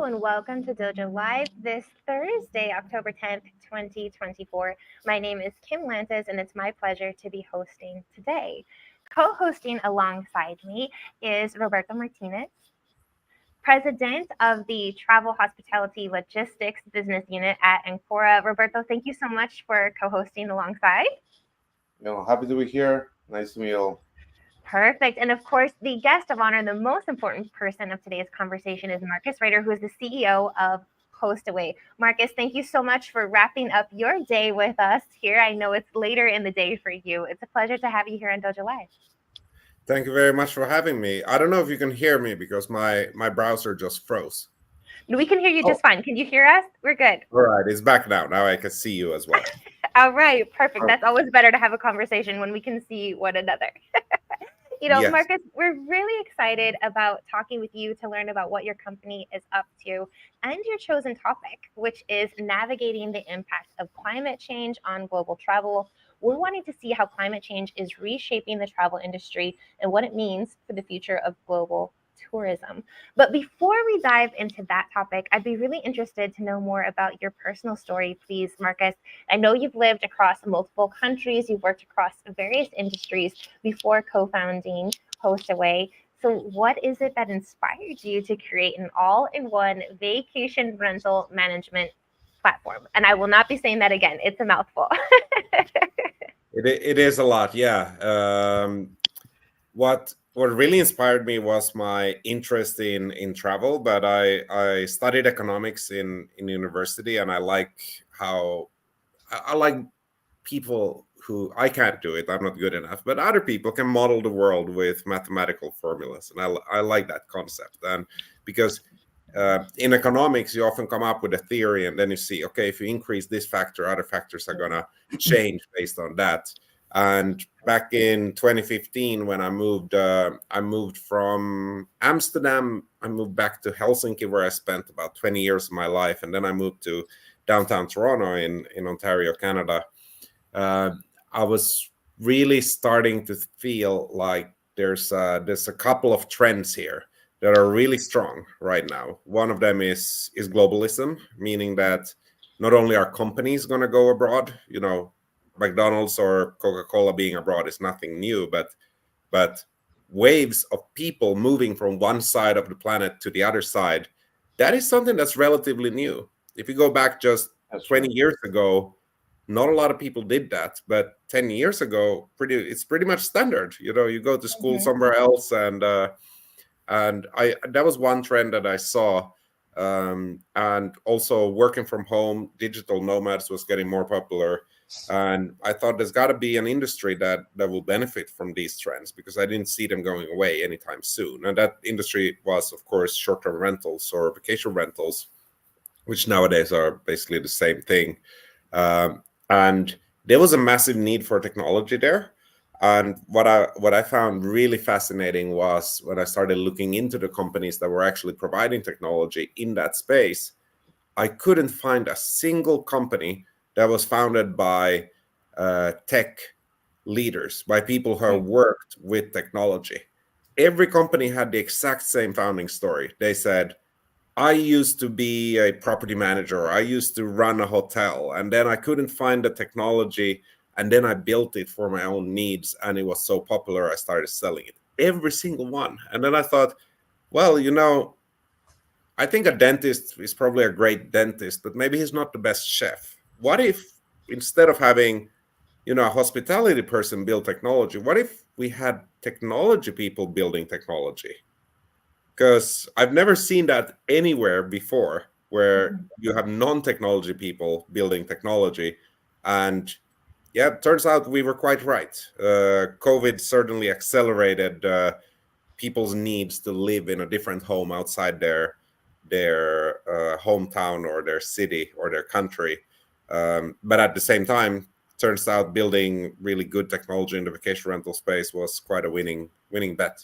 and welcome to Dojo Live this Thursday, October 10th, 2024. My name is Kim Lantis, and it's my pleasure to be hosting today. Co-hosting alongside me is Roberto Martinez, President of the Travel Hospitality Logistics Business Unit at Ancora. Roberto, thank you so much for co-hosting alongside. Happy to be here. Nice to meet you all. Perfect. And of course, the guest of honor, the most important person of today's conversation is Marcus Rader, who is the CEO of Hostaway. Marcus, thank you so much for wrapping up your day with us here. I know it's later in the day for you. It's a pleasure to have you here on Dojo Live. Thank you very much for having me. I don't know if you can hear me because my browser just froze. We can hear you just fine. Can you hear us? We're good. All right, it's back now. Now I can see you as well. All right, perfect. That's always better to have a conversation when we can see one another. Yes. Marcus, we're really excited about talking with you to learn about what your company is up to and your chosen topic, which is navigating the impact of climate change on global travel. We're wanting to see how climate change is reshaping the travel industry and what it means for the future of global tourism. But before we dive into that topic, I'd be really interested to know more about your personal story, please, Marcus. I know you've lived across multiple countries, you've worked across various industries before co-founding Hostaway. So what is it that inspired you to create an all-in-one vacation rental management platform? And I will not be saying that again. It's a mouthful. It is a lot, yeah. What really inspired me was my interest in travel, but I studied economics in university, and I like people who, I can't do it, I'm not good enough, but other people can model the world with mathematical formulas, and I like that concept. And because in economics you often come up with a theory, and then you see, okay, if you increase this factor, other factors are gonna change based on that. And back in 2015, when I moved from Amsterdam, I moved back to Helsinki, where I spent about 20 years of my life, and then I moved to downtown Toronto in Ontario, Canada. I was really starting to feel like there's a couple of trends here that are really strong right now. One of them is globalism, meaning that not only are companies going to go abroad, McDonald's or Coca-Cola being abroad is nothing new, but waves of people moving from one side of the planet to the other side, that is something that's relatively new. If you go back just 20 years ago, not a lot of people did that, but 10 years ago, it's pretty much standard. You go to school somewhere else, and that was one trend that I saw. And also working from home, digital nomads was getting more popular. And I thought there's got to be an industry that will benefit from these trends, because I didn't see them going away anytime soon. And that industry was, of course, short-term rentals or vacation rentals, which nowadays are basically the same thing. And there was a massive need for technology there. And what I found really fascinating was when I started looking into the companies that were actually providing technology in that space, I couldn't find a single company that was founded by tech leaders, by people who have worked with technology. Every company had the exact same founding story. They said, I used to be a property manager, I used to run a hotel, and then I couldn't find the technology, and then I built it for my own needs, and it was so popular I started selling it. Every single one. And then I thought, well, I think a dentist is probably a great dentist, but maybe he's not the best chef. What if instead of having, a hospitality person build technology, what if we had technology people building technology? Because I've never seen that anywhere before, where you have non-technology people building technology. And yeah, it turns out we were quite right. COVID certainly accelerated people's needs to live in a different home outside their hometown or their city or their country. But at the same time, turns out building really good technology in the vacation rental space was quite a winning bet.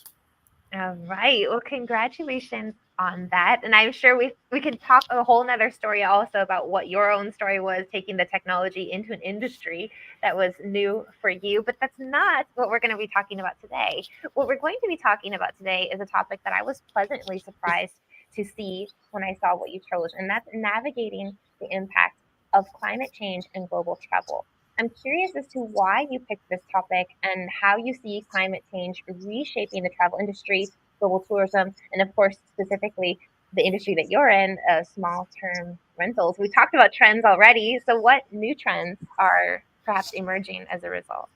All right. Well, congratulations on that. And I'm sure we could talk a whole nother story also about what your own story was, taking the technology into an industry that was new for you. But that's not what we're going to be talking about today. What we're going to be talking about today is a topic that I was pleasantly surprised to see when I saw what you chose, and that's navigating the impact of climate change and global travel. I'm curious as to why you picked this topic and how you see climate change reshaping the travel industry, global tourism, and of course, specifically the industry that you're in, small term rentals. We talked about trends already. So, what new trends are perhaps emerging as a result?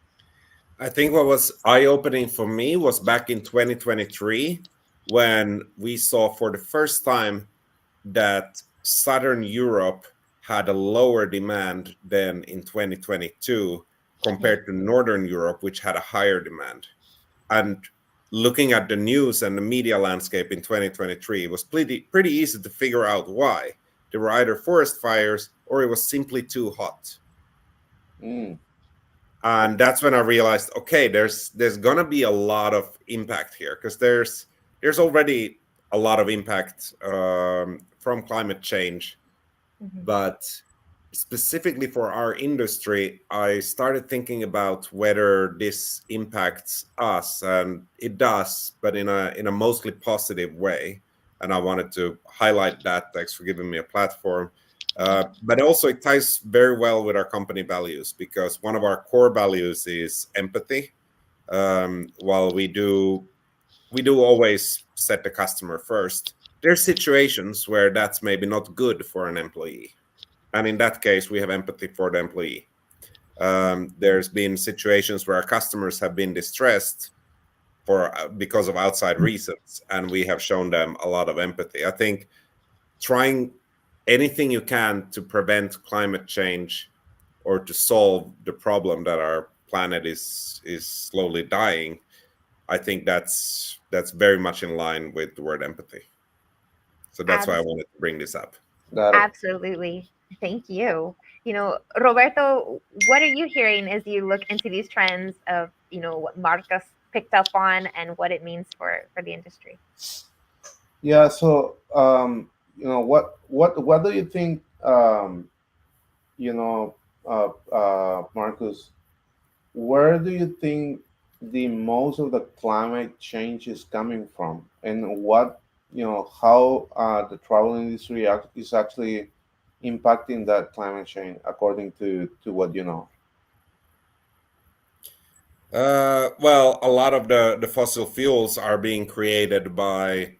I think what was eye-opening for me was back in 2023 when we saw for the first time that Southern Europe had a lower demand than in 2022 compared to Northern Europe, which had a higher demand. And looking at the news and the media landscape in 2023, it was pretty easy to figure out why. There were either forest fires or it was simply too hot. And that's when I realized, okay, there's gonna be a lot of impact here, because there's already a lot of impact from climate change. But specifically for our industry, I started thinking about whether this impacts us, and it does, but in a mostly positive way. And I wanted to highlight that. Thanks for giving me a platform. But also it ties very well with our company values, because one of our core values is empathy. While we do always set the customer first, there's situations where that's maybe not good for an employee. And in that case, we have empathy for the employee. There's been situations where our customers have been distressed because of outside reasons, and we have shown them a lot of empathy. I think trying anything you can to prevent climate change or to solve the problem that our planet is slowly dying, I think that's very much in line with the word empathy. So that's why I wanted to bring this up. Absolutely. Thank you. Roberto, what are you hearing as you look into these trends of, what Marcus picked up on and what it means for the industry? Yeah. So, what do you think? You know, Marcus, where do you think the most of the climate change is coming from, and how the travel industry is actually impacting that climate change according to what you know? Well, a lot of the fossil fuels are being created by,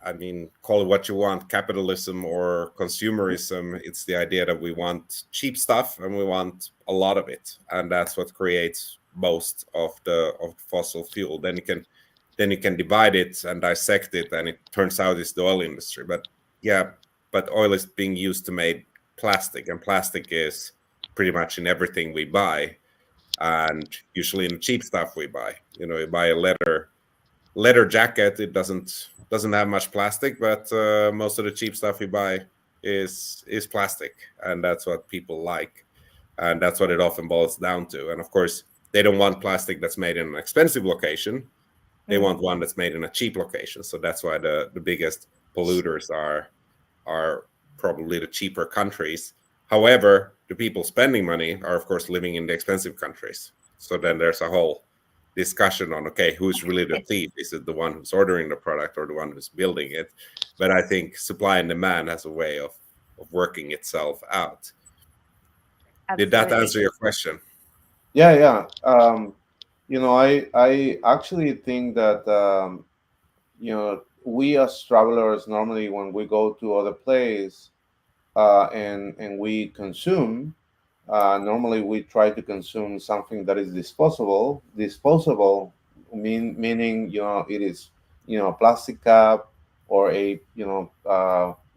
I mean, call it what you want, capitalism or consumerism. It's the idea that we want cheap stuff and we want a lot of it, and that's what creates most of the fossil fuel. Then you can divide it and dissect it, and it turns out it's the oil industry. But yeah, but oil is being used to make plastic, and plastic is pretty much in everything we buy, and usually in the cheap stuff we buy. You buy a leather jacket, it doesn't have much plastic, but most of the cheap stuff we buy is plastic, and that's what people like, and that's what it often boils down to. And of course, they don't want plastic that's made in an expensive location. They want one that's made in a cheap location. So that's why the biggest polluters are probably the cheaper countries. However, the people spending money are, of course, living in the expensive countries. So then there's a whole discussion on, okay, who's really the thief? Is it the one who's ordering the product or the one who's building it? But I think supply and demand has a way of working itself out. Absolutely. Did that answer your question? Yeah. I actually think that we as travelers, normally when we go to other place and we consume, normally we try to consume something that is disposable, meaning it is a plastic cup or a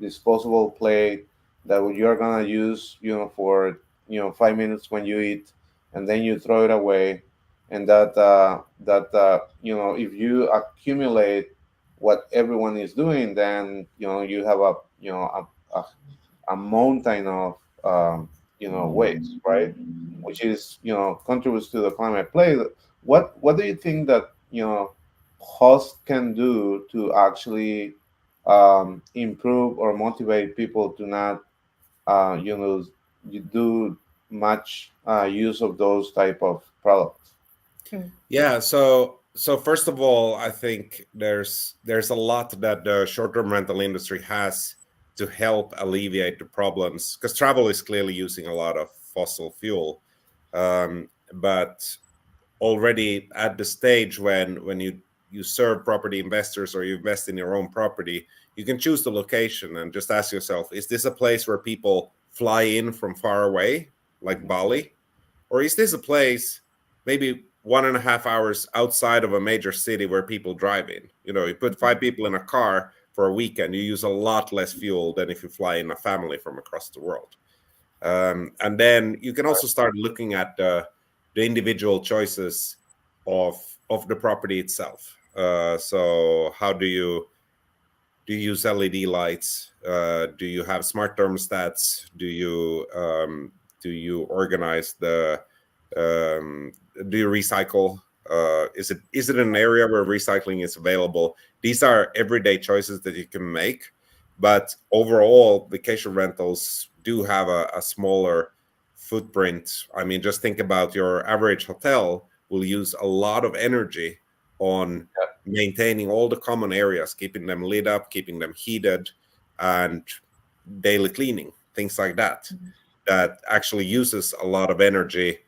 disposable plate that you're gonna use for 5 minutes when you eat, and then you throw it away. And if you accumulate what everyone is doing, then you have a mountain of waste, right? Which is contributes to the climate play. What do you think that host can do to actually improve or motivate people to not you do much use of those type of products? Yeah, so So first of all, I think there's a lot that the short-term rental industry has to help alleviate the problems, because travel is clearly using a lot of fossil fuel. But already at the stage when you serve property investors or you invest in your own property, you can choose the location and just ask yourself, is this a place where people fly in from far away, like Bali? Or is this a place maybe 1.5 hours outside of a major city where people drive in? You know, you put 5 people in a car for a weekend, you use a lot less fuel than if you fly in a family from across the world. And then you can also start looking at the individual choices of the property itself. So how do you use LED lights? Do you have smart thermostats? Do you organize the do you recycle? Is it an area where recycling is available? These are everyday choices that you can make, but overall, vacation rentals do have a smaller footprint. I mean, just think about your average hotel will use a lot of energy on maintaining all the common areas, keeping them lit up, keeping them heated, and daily cleaning, things like that, that actually uses a lot of energy.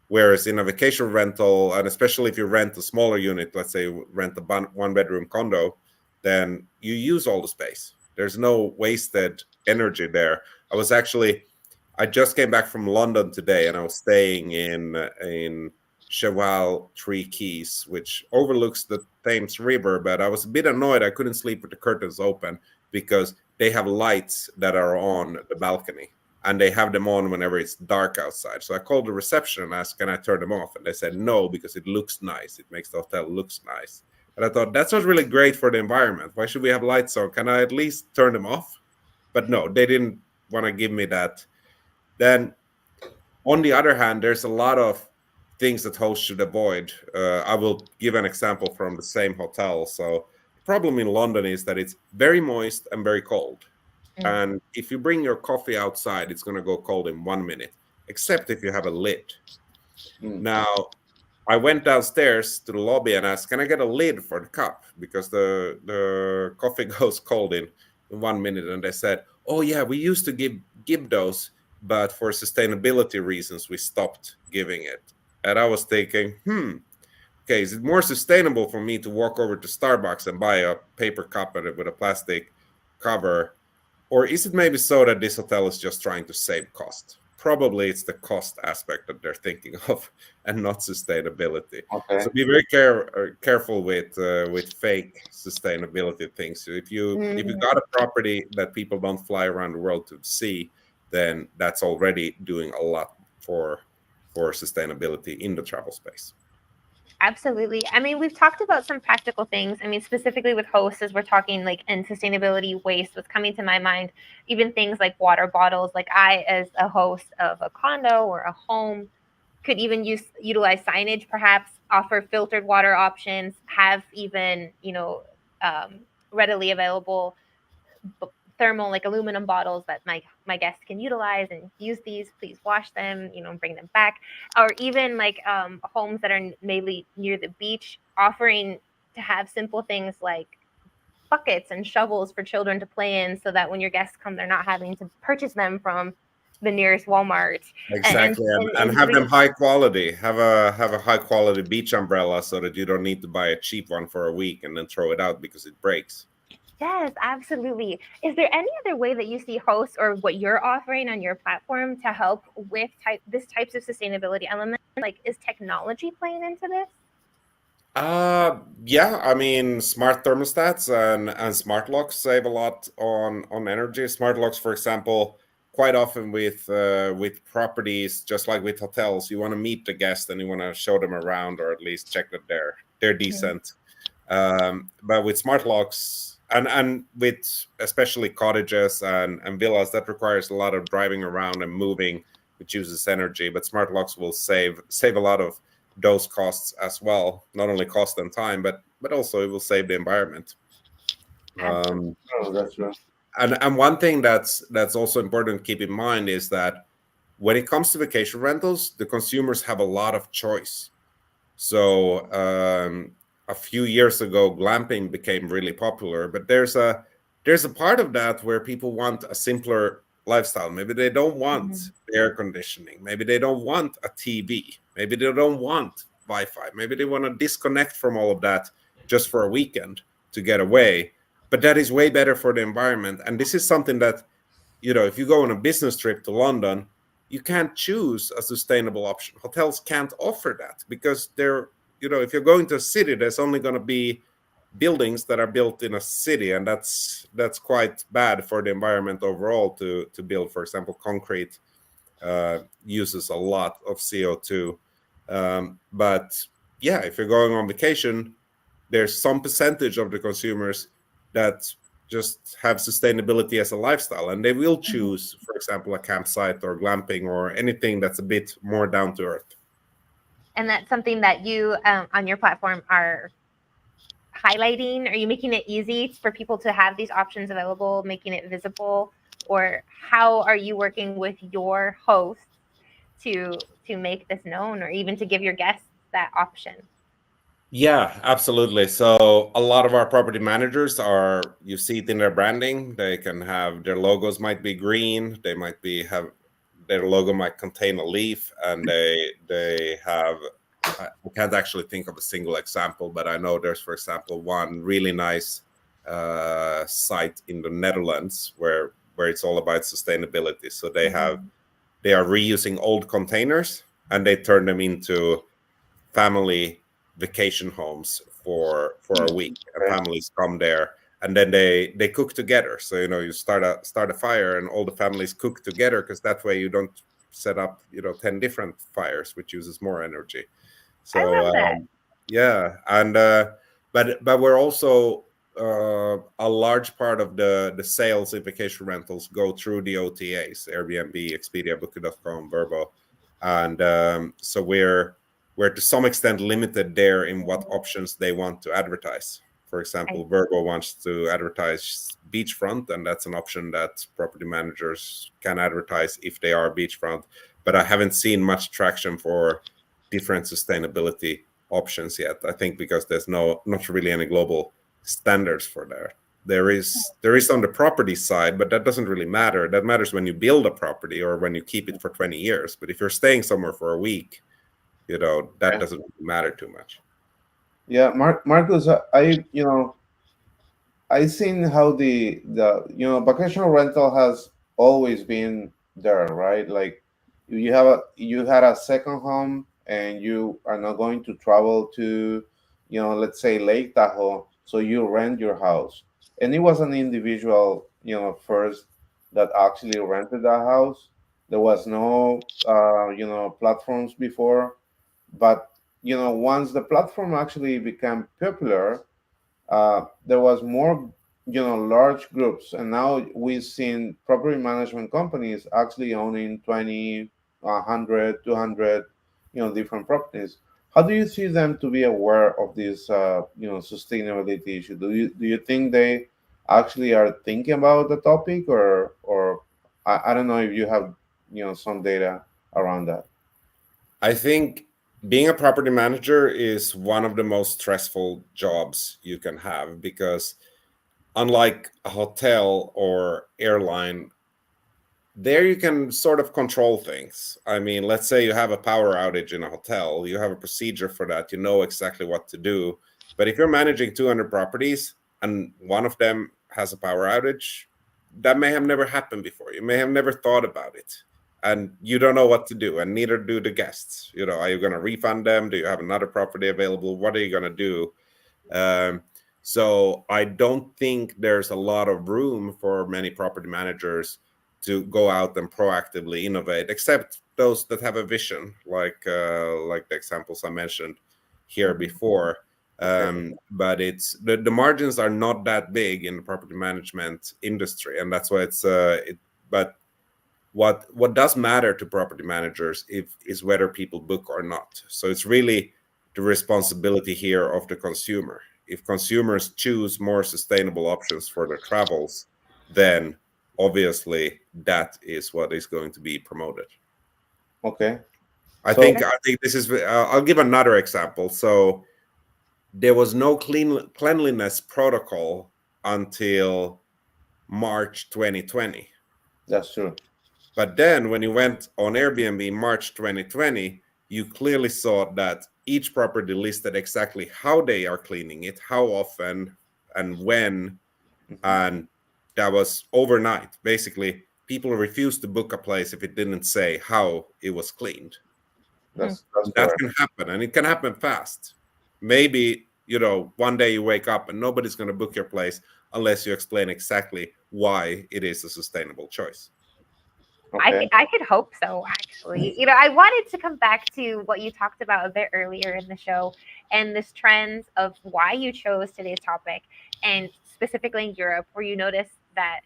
Whereas in a vacation rental, and especially if you rent a smaller unit, let's say rent a one-bedroom condo, then you use all the space. There's no wasted energy there. I just came back from London today, and I was staying in Cheval Tree Keys, which overlooks the Thames River. But I was a bit annoyed I couldn't sleep with the curtains open because they have lights that are on the balcony, and they have them on whenever it's dark outside. So I called the reception and asked, can I turn them off? And they said no, because it looks nice. It makes the hotel looks nice. And I thought, that's not really great for the environment. Why should we have lights on? Can I at least turn them off? But no, they didn't want to give me that. Then on the other hand, there's a lot of things that hosts should avoid. I will give an example from the same hotel. So the problem in London is that it's very moist and very cold. And if you bring your coffee outside, it's going to go cold in 1 minute, except if you have a lid. Now, I went downstairs to the lobby and asked, can I get a lid for the cup? Because the coffee goes cold in 1 minute. And they said, oh, yeah, we used to give those, but for sustainability reasons, we stopped giving it. And I was thinking, okay, is it more sustainable for me to walk over to Starbucks and buy a paper cup with a plastic cover? Or is it maybe so that this hotel is just trying to save cost? Probably it's the cost aspect that they're thinking of and not sustainability. Okay. So be very careful with fake sustainability things. So if you got a property that people don't fly around the world to see, then that's already doing a lot for sustainability in the travel space. Absolutely. I mean, we've talked about some practical things. I mean, specifically with hosts, as we're talking like in sustainability waste, what's coming to my mind, even things like water bottles. Like I, as a host of a condo or a home, could even utilize signage, perhaps offer filtered water options, have even, readily available thermal, like aluminum bottles that my guests can utilize and use these. Please wash them, bring them back. Or even like homes that are maybe near the beach, offering to have simple things like buckets and shovels for children to play in, so that when your guests come, they're not having to purchase them from the nearest Walmart. Exactly, and have them high quality. Have a high quality beach umbrella, so that you don't need to buy a cheap one for a week and then throw it out because it breaks. Yes, absolutely. Is there any other way that you see hosts or what you're offering on your platform to help with types of sustainability elements? Like, is technology playing into this? Yeah, I mean, smart thermostats and smart locks save a lot on energy. Smart locks, for example, quite often with properties, just like with hotels, you want to meet the guest and you want to show them around, or at least check that they're decent. But with smart locks, and with especially cottages and villas, that requires a lot of driving around and moving, which uses energy. But smart locks will save a lot of those costs as well. Not only cost and time, but also it will save the environment. That's true. And one thing that's also important to keep in mind is that when it comes to vacation rentals, the consumers have a lot of choice. So a few years ago, glamping became really popular, but there's a part of that where people want a simpler lifestyle. Maybe they don't want air conditioning. Maybe they don't want a TV. Maybe they don't want Wi-Fi. Maybe they want to disconnect from all of that just for a weekend to get away. But that is way better for the environment. And this is something that, if you go on a business trip to London, you can't choose a sustainable option. Hotels can't offer that because they're, if you're going to a city, there's only going to be buildings that are built in a city, and that's quite bad for the environment overall. To build, for example, concrete uses a lot of CO2. But yeah, if you're going on vacation, there's some percentage of the consumers that just have sustainability as a lifestyle, and they will choose, for example, a campsite or glamping or anything that's a bit more down to earth. And that's something that you on your platform are highlighting. Are you making it easy for people to have these options available, making it visible, or how are you working with your hosts to make this known, or even to give your guests that option? Yeah, absolutely. So a lot of our property managers you see it in their branding. They can have their logos might be green. They might have their logo might contain a leaf, and they have, I can't actually think of a single example, but I know there's, for example, one really nice site in the Netherlands where it's all about sustainability. So they are reusing old containers and they turn them into family vacation homes for a week, and families come there and then they cook together. So you start a fire and all the families cook together, because that way you don't set up 10 different fires, which uses more energy. So I love that. yeah, and but we're also a large part of the sales in vacation rentals go through the OTAs: Airbnb, Expedia, Booking.com, Vrbo, and so we're to some extent limited there in what options they want to advertise. For example, Vrbo wants to advertise beachfront, and that's an option that property managers can advertise if they are beachfront. But I haven't seen much traction for different sustainability options yet. I think because there's not really any global standards for that. There is on the property side, but that doesn't really matter. That matters when you build a property or when you keep it for 20 years. But if you're staying somewhere for a week, that doesn't matter too much. Yeah, Marcus, I seen how the vacational rental has always been there, right? Like you had a second home and you are not going to travel to, let's say Lake Tahoe, so you rent your house. And it was an individual, first that actually rented that house. There was no platforms before, but once the platform actually became popular, there was more large groups, and now we've seen property management companies actually owning 20, 100, 200 different properties. How do you see them to be aware of this sustainability issue? Do you think they actually are thinking about the topic, or I don't know if you have some data around that? I think being a property manager is one of the most stressful jobs you can have, because unlike a hotel or airline, there you can sort of control things. I mean, let's say you have a power outage in a hotel, you have a procedure for that, you know exactly what to do. But if you're managing 200 properties and one of them has a power outage, that may have never happened before. You may have never thought about it, and you don't know what to do, and neither do the guests. Are you going to refund them? Do you have another property available? What are you going to do? So I don't think there's a lot of room for many property managers to go out and proactively innovate, except those that have a vision, like the examples I mentioned here before. But it's the margins are not that big in the property management industry, and that's why but what does matter to property managers is whether people book or not. So it's really the responsibility here of the consumer. If consumers choose more sustainable options for their travels, then obviously that is what is going to be promoted. Okay. I think this is, I'll give another example. So there was no cleanliness protocol until March 2020. That's true. But then when you went on Airbnb March 2020, you clearly saw that each property listed exactly how they are cleaning it, how often and when. And that was overnight. Basically, people refused to book a place if it didn't say how it was cleaned. That's That correct. can happen, and it can happen fast. Maybe, one day you wake up and nobody's going to book your place unless you explain exactly why it is a sustainable choice. Okay. I could hope so, actually. I wanted to come back to what you talked about a bit earlier in the show and this trends of why you chose today's topic, and specifically in Europe, where you noticed that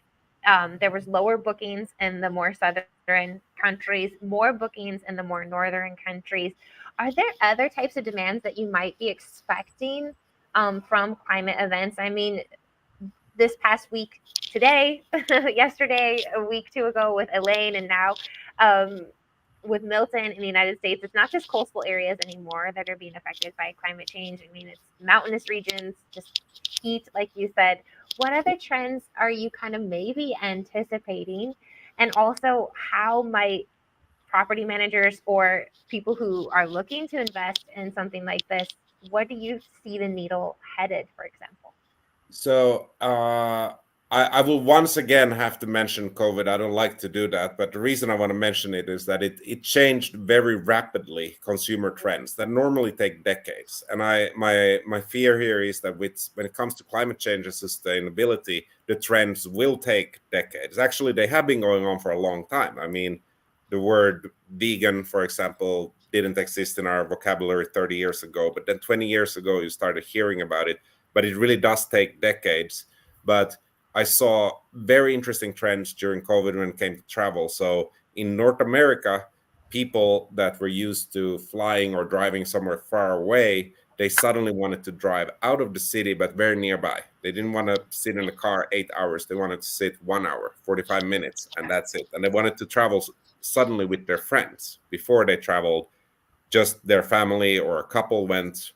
there was lower bookings in the more southern countries, more bookings in the more northern countries. Are there other types of demands that you might be expecting from climate events? I mean, this past week, today, yesterday, a week, two ago with Elaine, and now with Milton in the United States, it's not just coastal areas anymore that are being affected by climate change. I mean, it's mountainous regions, just heat, like you said. What other trends are you kind of maybe anticipating? And also, how might property managers or people who are looking to invest in something like this, where do you see the needle headed, for example? So I will once again have to mention COVID. I don't like to do that, but the reason I want to mention it is that it changed very rapidly consumer trends that normally take decades. And my fear here is that when it comes to climate change and sustainability, the trends will take decades. Actually, they have been going on for a long time. I mean, the word vegan, for example, didn't exist in our vocabulary 30 years ago, but then 20 years ago, you started hearing about it. But it really does take decades. But I saw very interesting trends during COVID when it came to travel. So in North America, people that were used to flying or driving somewhere far away, they suddenly wanted to drive out of the city, but very nearby. They didn't want to sit in the car 8 hours. They wanted to sit 1 hour, 45 minutes, and that's it. And they wanted to travel suddenly with their friends. Before they traveled, just their family or a couple went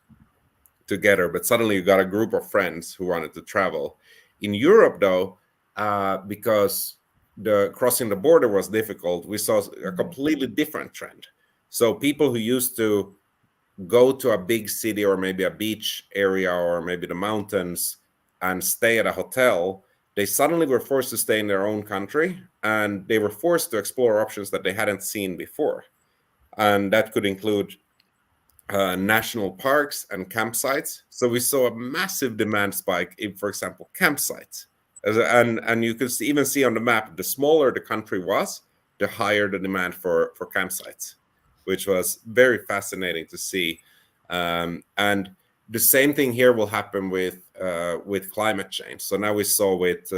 together, but suddenly you got a group of friends who wanted to travel. In Europe, though, because the crossing the border was difficult, we saw a completely different trend. So people who used to go to a big city or maybe a beach area or maybe the mountains and stay at a hotel, they suddenly were forced to stay in their own country, and they were forced to explore options that they hadn't seen before. And that could include national parks and campsites. So we saw a massive demand spike in, for example, campsites. And you could even see on the map, the smaller the country was, the higher the demand for campsites, which was very fascinating to see. And the same thing here will happen with climate change. So now we saw with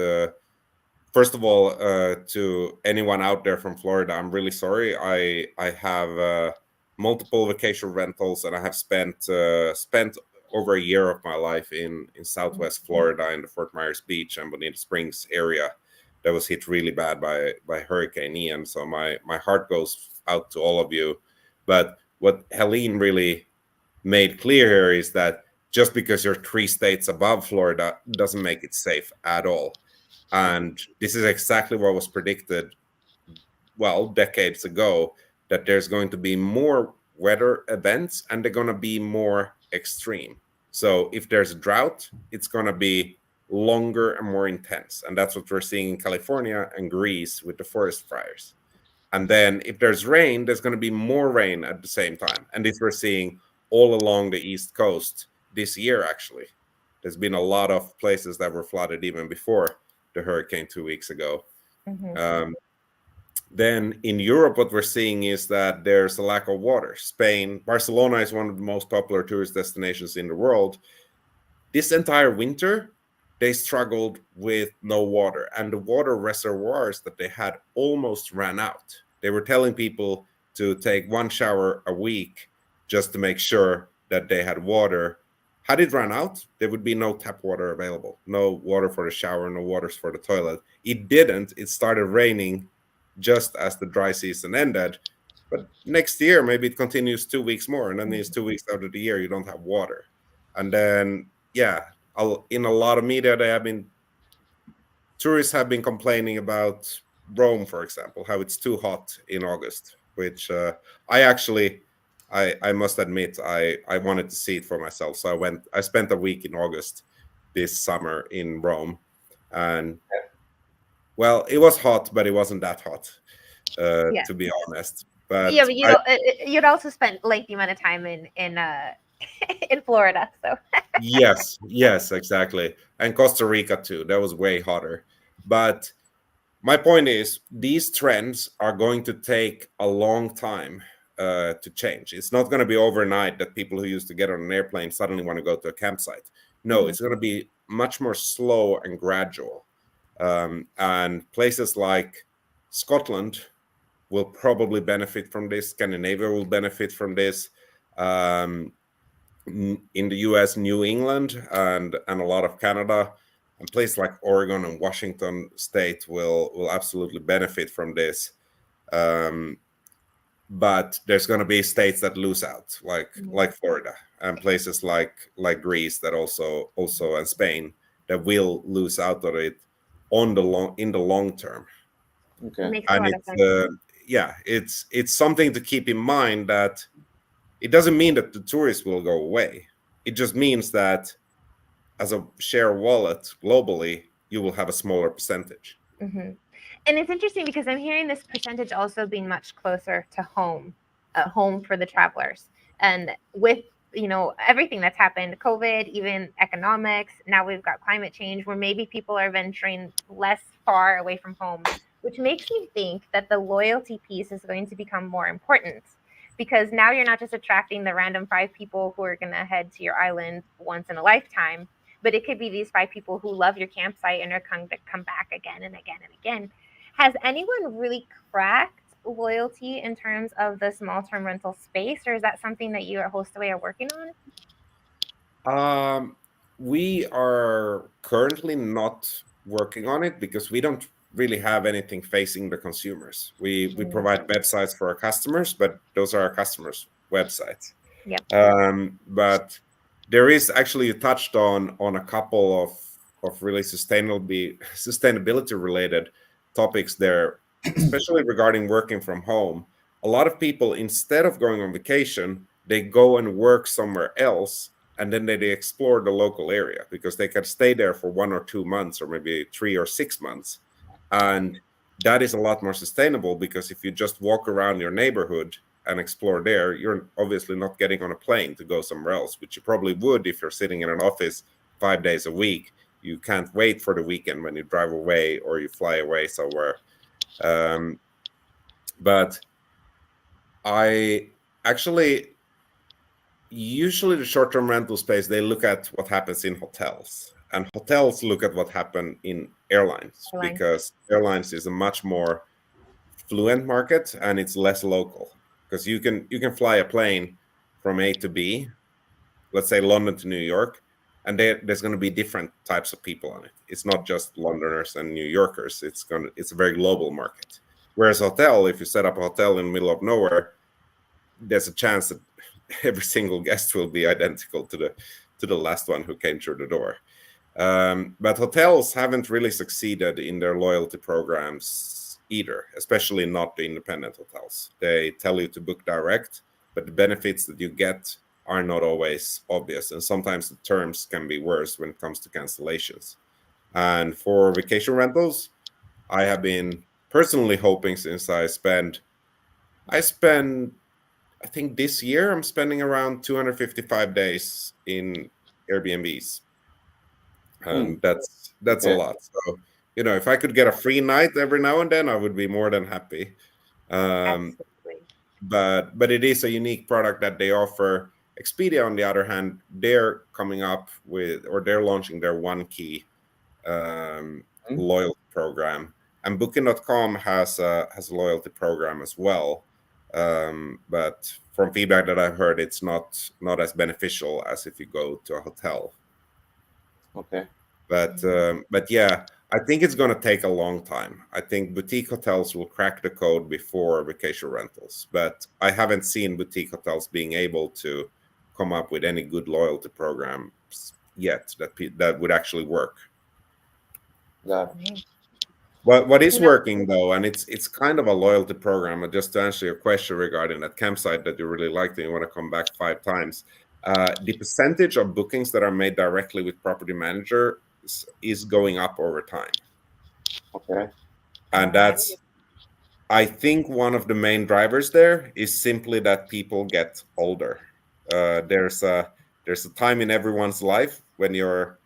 first of all, to anyone out there from Florida, I'm really sorry. I have multiple vacation rentals, and I have spent over a year of my life in Southwest Florida, in the Fort Myers Beach and Bonita Springs area that was hit really bad by Hurricane Ian. So my heart goes out to all of you. But what Helene really made clear here is that just because you're 3 states above Florida doesn't make it safe at all. And this is exactly what was predicted, well, decades ago, that there's going to be more weather events and they're going to be more extreme. So if there's a drought, it's going to be longer and more intense. And that's what we're seeing in California and Greece with the forest fires. And then if there's rain, there's going to be more rain at the same time. And this we're seeing all along the East Coast this year, actually. There's been a lot of places that were flooded even before the hurricane 2 weeks ago. Then in Europe, what we're seeing is that there's a lack of water. Spain, Barcelona is one of the most popular tourist destinations in the world. This entire winter, they struggled with no water, and the water reservoirs that they had almost ran out. They were telling people to take 1 shower a week just to make sure that they had water. Had it run out, there would be no tap water available, no water for the shower, no waters for the toilet. It didn't. It started raining just as the dry season ended. But next year, maybe it continues 2 weeks more, and then these 2 weeks out of the year, you don't have water. And then, in a lot of media, tourists have been complaining about Rome, for example, how it's too hot in August, which I must admit, I wanted to see it for myself. So I spent a week in August this summer in Rome, and well, it was hot, but it wasn't that hot, Yeah. to be honest. Yeah, But but you'd also spent lengthy amount of time in in Florida, so yes, exactly. And Costa Rica too. That was way hotter. But my point is, these trends are going to take a long time to change. It's not going to be overnight that people who used to get on an airplane suddenly want to go to a campsite. No, it's going to be much more slow and gradual. And places like Scotland will probably benefit from this. Scandinavia will benefit from this. Um, in the US, New England and a lot of Canada, and places like Oregon and Washington State will absolutely benefit from this. Um, but there's going to be states that lose out, like Florida, and places like Greece that also and Spain that will lose out on it in the long term. Okay. makes a And lot of sense. it's something to keep in mind, that it doesn't mean that the tourists will go away. It just means that as a share wallet globally, you will have a smaller percentage. And it's interesting because I'm hearing this percentage also being much closer to home for the travelers. And with everything that's happened, COVID, even economics, now we've got climate change, where maybe people are venturing less far away from home, which makes me think that the loyalty piece is going to become more important. Because now you're not just attracting the random 5 people who are going to head to your island once in a lifetime, but it could be these 5 people who love your campsite and are going to come back again and again and again. Has anyone really cracked loyalty in terms of the small term rental space, or is that something that you at Hostaway are working on? We are currently not working on it because we don't really have anything facing the consumers. We provide websites for our customers, but those are our customers' websites. Yep. But there is actually, you touched on a couple of really sustainability related topics there, especially regarding working from home. A lot of people, instead of going on vacation, they go and work somewhere else, and then they explore the local area because they can stay there for 1 or 2 months, or maybe 3 or 6 months. And that is a lot more sustainable, because if you just walk around your neighborhood and explore there, you're obviously not getting on a plane to go somewhere else, which you probably would if you're sitting in an office 5 days a week. You can't wait for the weekend when you drive away or you fly away somewhere. But I actually, usually the short-term rental space, they look at what happens in hotels, and hotels look at what happened in airlines, because airlines is a much more fluent market and it's less local, because you can fly a plane from A to B, let's say London to New York, and there's going to be different types of people on it. It's not just Londoners and New Yorkers. It's a very global market. Whereas hotel, if you set up a hotel in the middle of nowhere, there's a chance that every single guest will be identical to the last one who came through the door. But hotels haven't really succeeded in their loyalty programs either, especially not the independent hotels. They tell you to book direct, but the benefits that you get are not always obvious, and sometimes the terms can be worse when it comes to cancellations. And for vacation rentals, I have been personally hoping, since I think this year I'm spending around 255 days in Airbnbs, and that's a lot. So, if I could get a free night every now and then, I would be more than happy. But it is a unique product that they offer. Expedia, on the other hand, they're coming up with, or they're launching their One Key loyalty program, and Booking.com has a loyalty program as well. But from feedback that I've heard, it's not as beneficial as if you go to a hotel. Okay. But yeah, I think it's going to take a long time. I think boutique hotels will crack the code before vacation rentals, but I haven't seen boutique hotels being able to come up with any good loyalty programs yet that would actually work. Got Right. What is You know, working though, and it's kind of a loyalty program. And just to answer your question regarding that campsite that you really liked and you want to come back 5 times, the percentage of bookings that are made directly with property manager is going up over time, okay. and that's, I think, one of the main drivers there is simply that people get older. There's a time in everyone's life when you're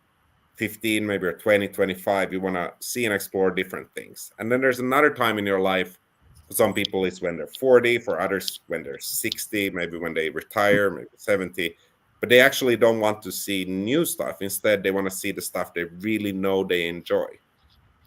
15, maybe you're 20, 25, you want to see and explore different things. And then there's another time in your life. For some people, it's when they're 40. For others, when they're 60, maybe when they retire, maybe 70. But they actually don't want to see new stuff. Instead, they want to see the stuff they really know they enjoy.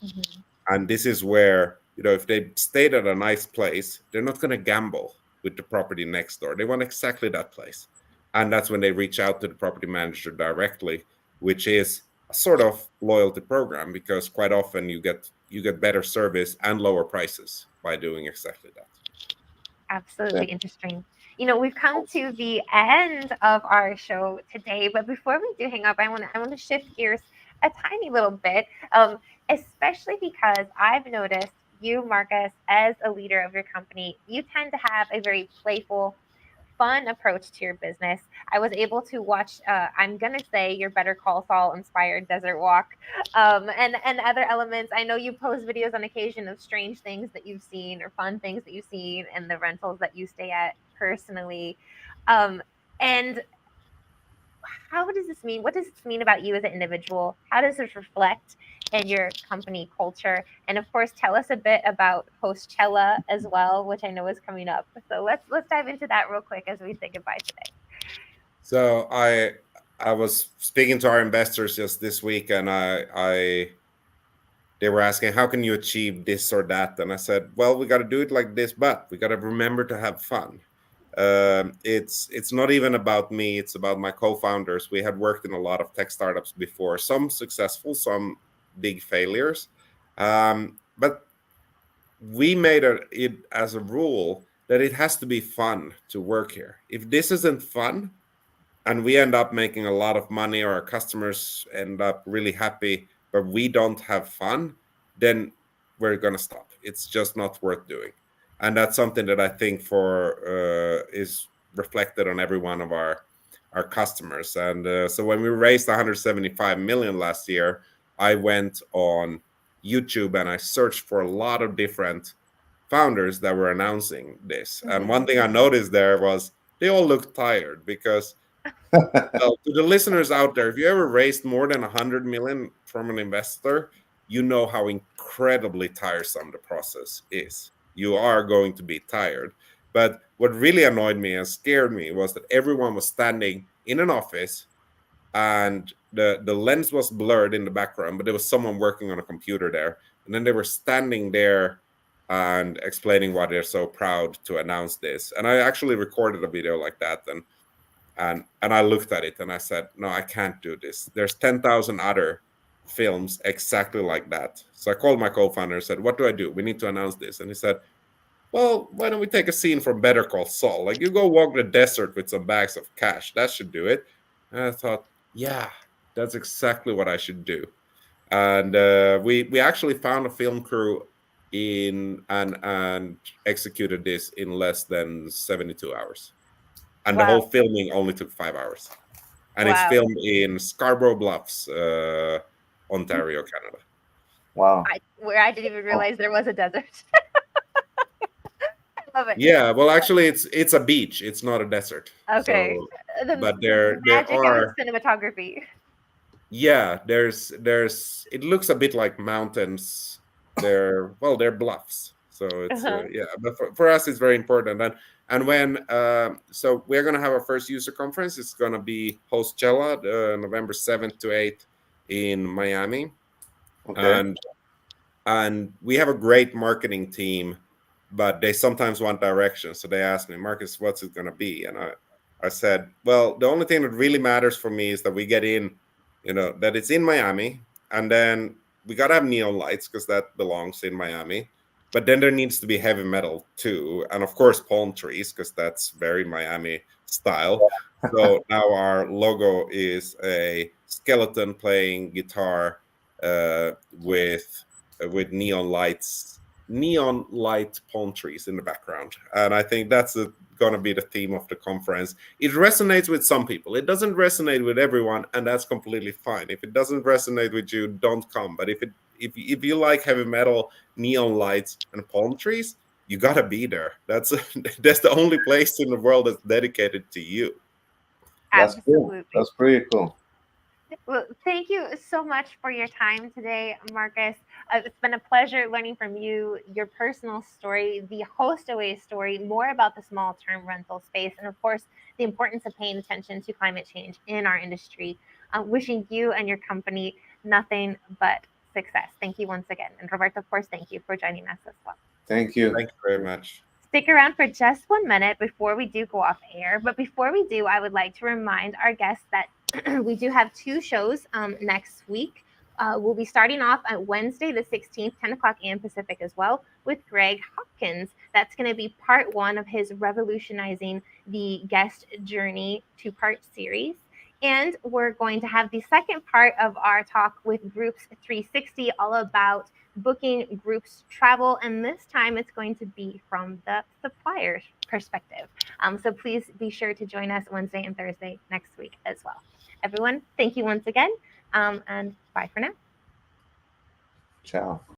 Mhm. And this is where, if they stayed at a nice place, they're not going to gamble with the property next door. They want exactly that place. And that's when they reach out to the property manager directly, which is a sort of loyalty program, because quite often you get better service and lower prices by doing exactly that. Absolutely interesting. We've come to the end of our show today, but before we do hang up, I want to shift gears a tiny little bit, especially because I've noticed you, Marcus, as a leader of your company, you tend to have a very playful, fun approach to your business. I was able to watch, I'm going to say, your Better Call Saul inspired desert walk, and other elements. I know you post videos on occasion of strange things that you've seen or fun things that you've seen in the rentals that you stay at personally. And how does this mean? What does this mean about you as an individual? How does this reflect in your company culture? And of course, tell us a bit about Hostaway as well, which I know is coming up. So let's dive into that real quick as we say goodbye today. So I was speaking to our investors just this week, and they were asking, how can you achieve this or that? And I said, well, we got to do it like this, but we got to remember to have fun. It's not even about me. It's about my co-founders. We had worked in a lot of tech startups before, some successful, some big failures. But we made it as a rule that it has to be fun to work here. If this isn't fun, and we end up making a lot of money, or our customers end up really happy, but we don't have fun, then we're going to stop. It's just not worth doing. And that's something that I think is reflected on every one of our customers. And so when we raised 175 million last year, I went on YouTube and I searched for a lot of different founders that were announcing this. Mm-hmm. And one thing I noticed there was they all looked tired, because well, to the listeners out there, if you ever raised more than 100 million from an investor, you know how incredibly tiresome the process is. You are going to be tired. But what really annoyed me and scared me was that everyone was standing in an office, and the lens was blurred in the background, but there was someone working on a computer there. And then they were standing there and explaining why they're so proud to announce this. And I actually recorded a video like that. And I looked at it and I said, no, I can't do this. There's 10,000 other films exactly like that. So I called my co-founder and said, what do I do? We need to announce this. And he said, well, why don't we take a scene from Better Call Saul? Like, you go walk the desert with some bags of cash. That should do it. And I thought, yeah, that's exactly what I should do. And we actually found a film crew and executed this in less than 72 hours. And Wow. the whole filming only took 5 hours. And it's Wow. filmed in Scarborough Bluffs, Ontario, Canada. Wow. Where I didn't even realize there was a desert. I love it. Yeah, well, actually, it's a beach. It's not a desert. Okay. So, but there are cinematography. Yeah, there's it looks a bit like mountains. They're bluffs. So it's yeah, but for us it's very important. And when so we're gonna have our first user conference. It's gonna be Hostaway, November 7th to 8th in Miami. Okay. And we have a great marketing team, but they sometimes want direction. So they asked me, Marcus, what's it gonna be? And I said, well, the only thing that really matters for me is that we get in, that it's in Miami, and then we got to have neon lights because that belongs in Miami. But then there needs to be heavy metal too. And of course, palm trees, because that's very Miami style. So now our logo is a skeleton playing guitar with neon light palm trees in the background, and I think that's going to be the theme of the conference. It resonates with some people. It doesn't resonate with everyone, and that's completely fine. If it doesn't resonate with you, don't come. But if you like heavy metal, neon lights, and palm trees, you gotta be there. That's the only place in the world that's dedicated to you. That's cool. Absolutely. That's pretty cool. Well, thank you so much for your time today, Marcus. It's been a pleasure learning from you, your personal story, the Hostaway story, more about the small term rental space, and of course, the importance of paying attention to climate change in our industry. Wishing you and your company nothing but success. Thank you once again. And Roberto, of course, thank you for joining us as well. Thank you. Thank you very much. Stick around for just 1 minute before we do go off air. But before we do, I would like to remind our guests that we do have 2 shows next week. We'll be starting off on Wednesday, the 16th, 10 o'clock a.m. Pacific as well, with Greg Hopkins. That's going to be part 1 of his Revolutionizing the Guest Journey 2-part series. And we're going to have the second part of our talk with Groups 360, all about booking groups travel. And this time it's going to be from the supplier's perspective. So please be sure to join us Wednesday and Thursday next week as well. Everyone, thank you once again, and bye for now. Ciao.